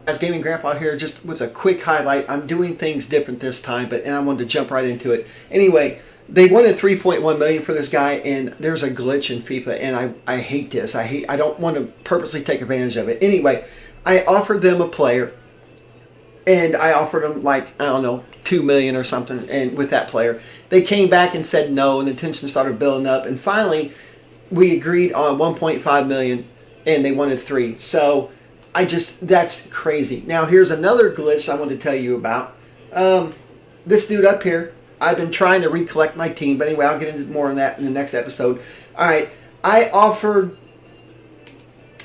As Gaming Grandpa here, just with a quick highlight. I'm doing things different this time, and I wanted to jump right into it. Anyway, they wanted 3.1 million for this guy, and there's a glitch in FIFA, and I hate this. I don't want to purposely take advantage of it. Anyway, I offered them a player, and I offered them like, I don't know, 2 million or something, and with that player, they came back and said no, and the tension started building up, and finally, we agreed on 1.5 million, and they wanted 3. So that's crazy. Now here's another glitch I want to tell you about. This dude up here, I've been trying to recollect my team, but anyway, I'll get into more on that in the next episode. All right, I offered,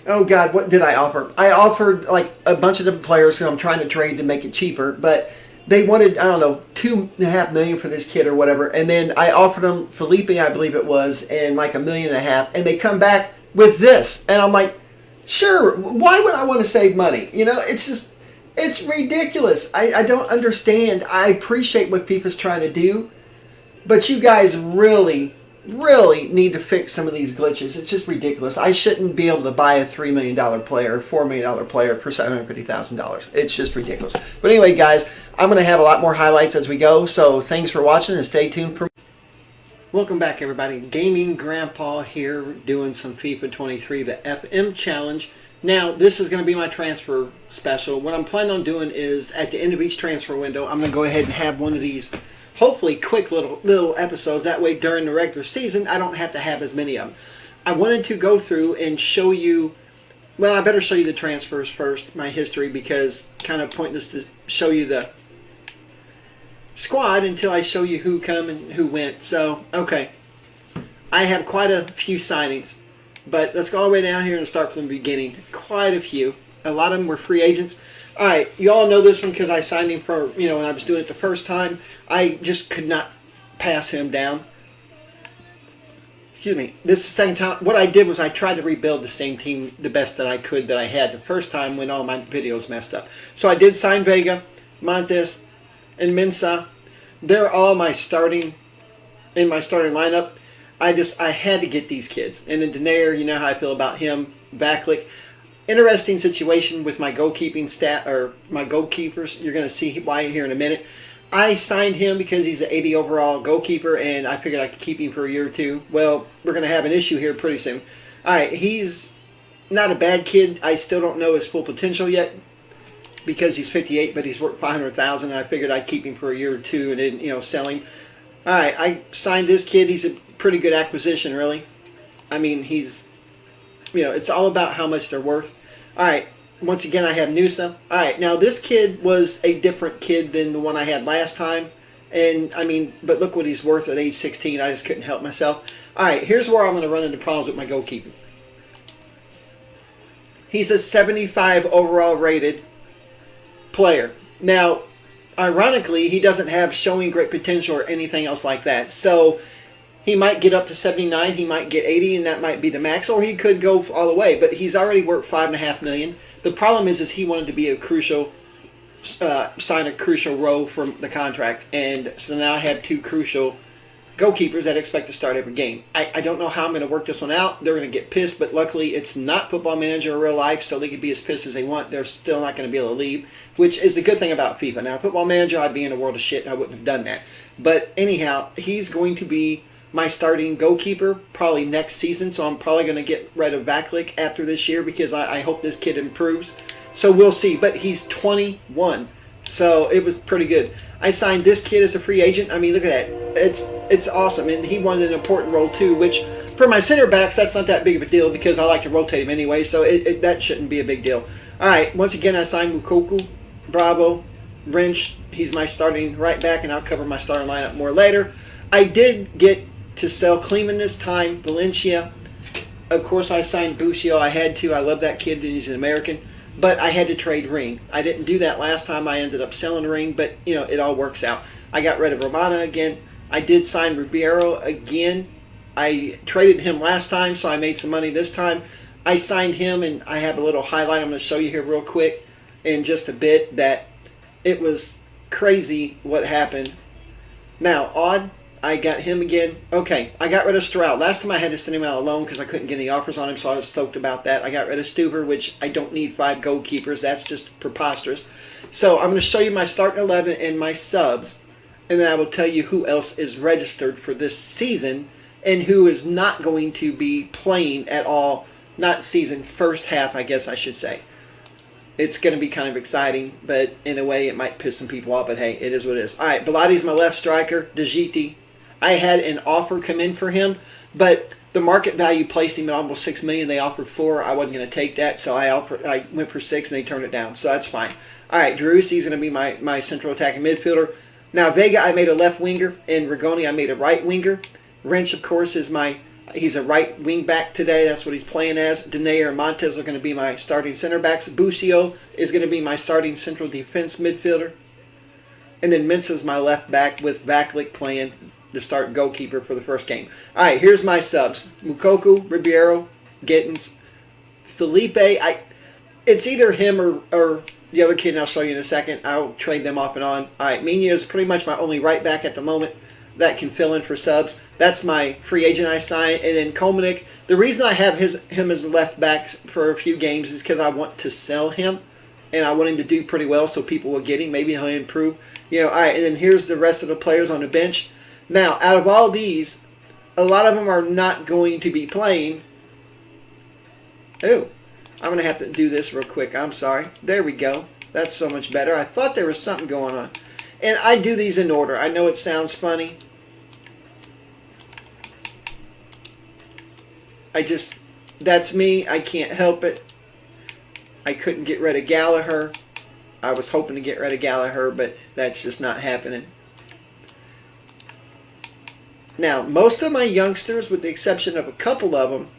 oh God, what did I offer? I offered like a bunch of different players who I'm trying to trade to make it cheaper, but they wanted, I don't know, 2.5 million for this kid or whatever, and then I offered them Felipe, I believe it was, and like 1.5 million, and they come back with this, and I'm like, sure, why would I want to save money? You know, it's ridiculous. I don't understand. I appreciate what FIFA's trying to do, but you guys really need to fix some of these glitches. It's just ridiculous. I shouldn't be able to buy a $3 million player, $4 million player for $750,000. It's just ridiculous. But anyway, guys, I'm going to have a lot more highlights as we go, so thanks for watching and stay tuned for. Welcome back, everybody. Gaming Grandpa here, doing some FIFA 23, the FM Challenge. Now, this is going to be my transfer special. What I'm planning on doing is, at the end of each transfer window, I'm going to go ahead and have one of these, hopefully quick little episodes. That way, during the regular season, I don't have to have as many of them. I wanted to go through and show you, well, I better show you the transfers first, my history, because kind of pointless to show you the squad until I show you who come and who went. So, okay. I have quite a few signings, but let's go all the way down here and start from the beginning. Quite a few. A lot of them were free agents. All right, you all know this one because I signed him for, when I was doing it the first time. I just could not pass him down. Excuse me. This is the second time. What I did was I tried to rebuild the same team the best that I could that I had the first time when all my videos messed up. So I did sign Vega, Montes, and Mensah. They're all in my starting lineup. I had to get these kids. And then Denayer, you know how I feel about him. Backlick. Interesting situation with my goalkeeping stat, or my goalkeepers. You're going to see why here in a minute. I signed him because he's an 80 overall goalkeeper, and I figured I could keep him for a year or two. Well, we're going to have an issue here pretty soon. All right, he's not a bad kid. I still don't know his full potential yet, because he's 58, but he's worth 500,000. I figured I'd keep him for a year or two and then, sell him. All right, I signed this kid. He's a pretty good acquisition, really. I mean, he's, it's all about how much they're worth. All right, once again, I have Nusa. All right, now this kid was a different kid than the one I had last time. And, I mean, but look what he's worth at age 16. I just couldn't help myself. All right, here's where I'm going to run into problems with my goalkeeping. He's a 75 overall rated player. Now, ironically, he doesn't have showing great potential or anything else like that. So he might get up to 79, he might get 80, and that might be the max, or he could go all the way. But he's already worth $5.5 million. The problem is he wanted to be a crucial, sign a crucial role from the contract, and so now I have 2 crucial goalkeepers that expect to start every game. I don't know how I'm going to work this one out. They're going to get pissed, but luckily it's not Football Manager or real life, so they can be as pissed as they want. They're still not going to be able to leave, which is the good thing about FIFA. Now, Football Manager, I'd be in a world of shit, and I wouldn't have done that. But anyhow, he's going to be my starting goalkeeper probably next season, so I'm probably going to get rid of Vaklik after this year because I hope this kid improves. So we'll see. But he's 21, so it was pretty good. I signed this kid as a free agent. I mean, look at that. It's awesome, and he wanted an important role too, which for my center backs, that's not that big of a deal because I like to rotate him anyway, so that shouldn't be a big deal. All right, once again, I signed Mukoku, Bravo, Wrench. He's my starting right back, and I'll cover my starting lineup more later. I did get to sell Kleeman this time, Valencia. Of course, I signed Busio. I had to. I love that kid, and he's an American. But I had to trade Ring. I didn't do that last time. I ended up selling Ring, but, it all works out. I got rid of Romana again. I did sign Ribeiro again. I traded him last time, so I made some money this time. I signed him, and I have a little highlight I'm going to show you here real quick in just a bit that it was crazy what happened. Now, odd, I got him again. Okay, I got rid of Stroud. Last time I had to send him out alone because I couldn't get any offers on him, so I was stoked about that. I got rid of Stuber, which I don't need 5 goalkeepers. That's just preposterous. So I'm going to show you my starting 11 and my subs, and then I will tell you who else is registered for this season and who is not going to be playing at all. Not season, first half, I guess I should say. It's going to be kind of exciting, but in a way it might piss some people off, but hey, it is what it is. All right, Bilatti's my left striker. Djiti, I had an offer come in for him, but the market value placed him at almost $6 million. They offered 4. I wasn't going to take that, so I went for 6, and they turned it down, so that's fine. All right, Driussi going to be my central attacking midfielder. Now, Vega, I made a left winger, and Rigoni, I made a right winger. Wrench, of course, is he's a right wing back today. That's what he's playing as. Denayer and Montez are going to be my starting center backs. Busio is going to be my starting central defense midfielder. And then Mensah's my left back with Vaklik playing the start goalkeeper for the first game. All right, here's my subs. Mukoku, Ribeiro, Gittins, Felipe. It's either him or the other kid, and I'll show you in a second. I'll trade them off and on. All right, Mina is pretty much my only right back at the moment that can fill in for subs. That's my free agent I signed. And then Komanik, the reason I have him as left back for a few games is because I want to sell him, and I want him to do pretty well so people will get him. Maybe he'll improve. All right, and then here's the rest of the players on the bench. Now, out of all these, a lot of them are not going to be playing. Oh, I'm going to have to do this real quick. I'm sorry. There we go. That's so much better. I thought there was something going on. And I do these in order. I know it sounds funny. That's me. I can't help it. I couldn't get rid of Gallagher. I was hoping to get rid of Gallagher, but that's just not happening. Now, most of my youngsters, with the exception of a couple of them,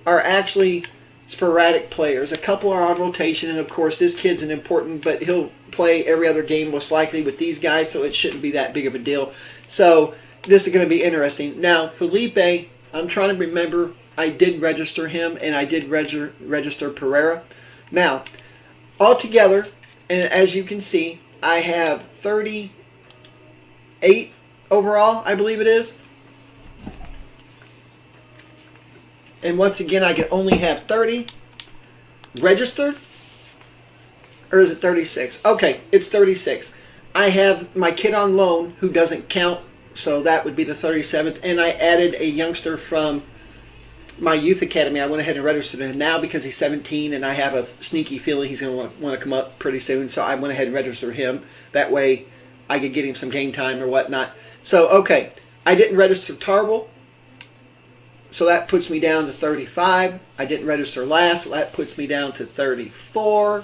are actually sporadic players. A couple are on rotation, and of course this kid's an important, but he'll play every other game most likely with these guys, so it shouldn't be that big of a deal. So this is going to be interesting. Now, Felipe, I'm trying to remember, I did register him, and I did register Pereira. Now, altogether, and as you can see, I have 38 overall, I believe it is. And once again, I can only have 30 registered. Or is it 36? Okay, it's 36. I have my kid on loan who doesn't count, so that would be the 37th. And I added a youngster from my youth academy. I went ahead and registered him now because he's 17, and I have a sneaky feeling he's going to want to come up pretty soon. So I went ahead and registered him. That way I could get him some game time or whatnot. So, okay, I didn't register Tarble. So that puts me down to 35. I didn't register last, so that puts me down to 34.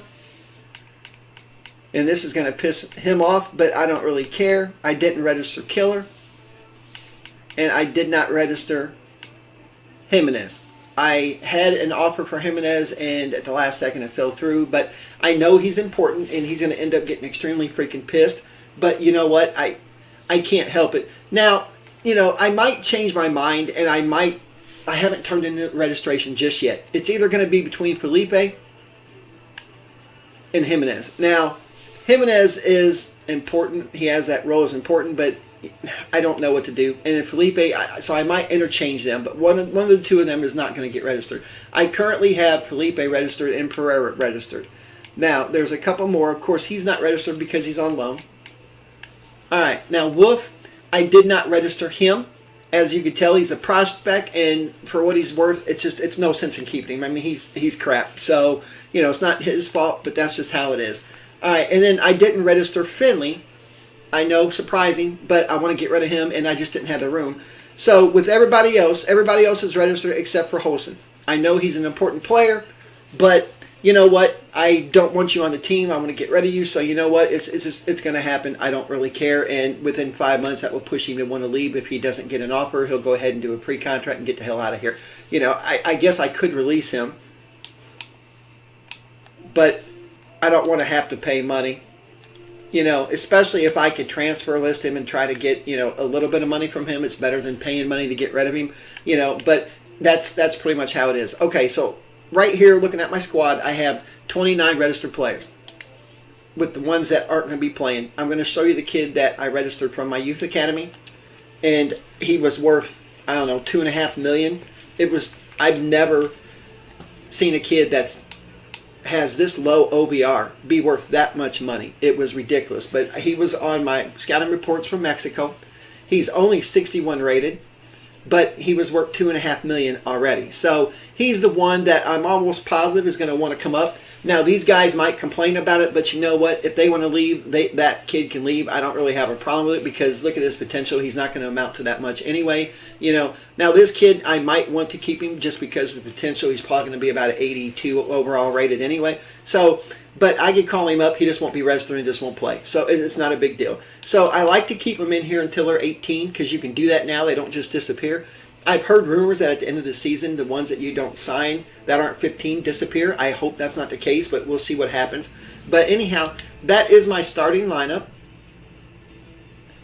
And this is going to piss him off, but I don't really care. I didn't register Killer. And I did not register Jimenez. I had an offer for Jimenez, and at the last second it fell through. But I know he's important, and he's going to end up getting extremely freaking pissed. But you know what? I can't help it. Now, I might change my mind, and I haven't turned in the registration just yet. It's either going to be between Felipe and Jimenez. Now, Jimenez is important. He has that role as important, but I don't know what to do. And in Felipe, so I might interchange them, but one of the two of them is not going to get registered. I currently have Felipe registered and Pereira registered. Now, there's a couple more. Of course, he's not registered because he's on loan. All right. Now, Wolf, I did not register him. As you can tell, he's a prospect, and for what he's worth, it's no sense in keeping him. I mean, he's crap. So, it's not his fault, but that's just how it is. All right, and then I didn't register Finley. I know, surprising, but I want to get rid of him, and I just didn't have the room. So with everybody else is registered except for Holson. I know he's an important player, but you know what? I don't want you on the team. I want to get rid of you. So you know what? It's going to happen. I don't really care. And within 5 months, that will push him to want to leave. If he doesn't get an offer, he'll go ahead and do a pre-contract and get the hell out of here. I guess I could release him, but I don't want to have to pay money. Especially if I could transfer list him and try to get, a little bit of money from him. It's better than paying money to get rid of him, but that's pretty much how it is. Okay, so right here, looking at my squad, I have 29 registered players with the ones that aren't going to be playing. I'm going to show you the kid that I registered from my youth academy, and he was worth, I don't know, 2.5 million. It was, I've never seen a kid that's has this low OBR be worth that much money. It was ridiculous. But he was on my scouting reports from Mexico. He's only 61 rated, but he was worth 2.5 million already. So he's the one that I'm almost positive is going to want to come up. Now these guys might complain about it, but you know what? If they want to leave, that kid can leave. I don't really have a problem with it because look at his potential. He's not going to amount to that much anyway. You know, now this kid, I might want to keep him just because of the potential. He's probably going to be about an 82 overall rated anyway. So, but I could call him up. He just won't be registered and just won't play. So it's not a big deal. So I like to keep them in here until they're 18 because you can do that now. They don't just disappear. I've heard rumors that at the end of the season, the ones that you don't sign that aren't 15 disappear. I hope that's not the case, but we'll see what happens. But anyhow, that is my starting lineup.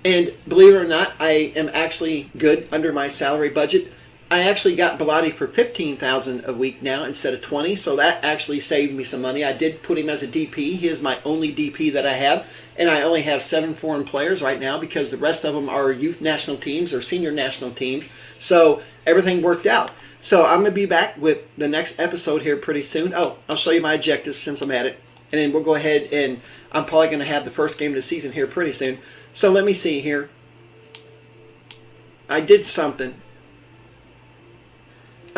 And believe it or not, I am actually good under my salary budget. I actually got Bilotti for $15,000 a week now instead of 20, so that actually saved me some money. I did put him as a DP. He is my only DP that I have, and I only have 7 foreign players right now because the rest of them are youth national teams or senior national teams. So everything worked out. So I'm going to be back with the next episode here pretty soon. Oh, I'll show you my objectives since I'm at it, and then we'll go ahead and I'm probably going to have the first game of the season here pretty soon. So let me see here. I did something.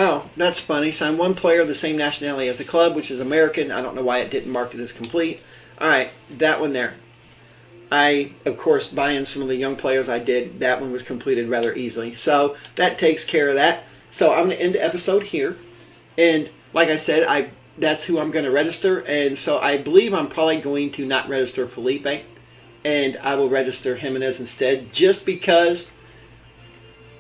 Oh, that's funny. Sign one player of the same nationality as the club, which is American. I don't know why it didn't mark it as complete. All right, that one there. I, of course, buy in some of the young players I did. That one was completed rather easily. So that takes care of that. So I'm going to end the episode here. And like I said, that's who I'm going to register. And so I believe I'm probably going to not register Felipe. And I will register Jimenez instead just because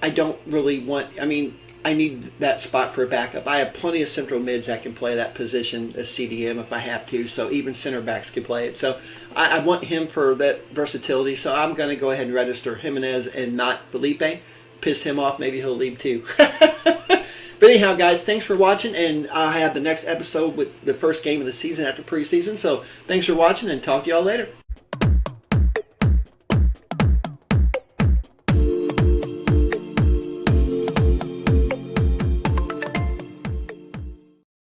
I don't really want... I mean... I need that spot for a backup. I have plenty of central mids that can play that position as CDM if I have to, so even center backs can play it. So I want him for that versatility, so I'm going to go ahead and register Jimenez and not Felipe. Piss him off, maybe he'll leave too. But anyhow, guys, thanks for watching, and I'll have the next episode with the first game of the season after preseason. So thanks for watching, and talk to y'all later.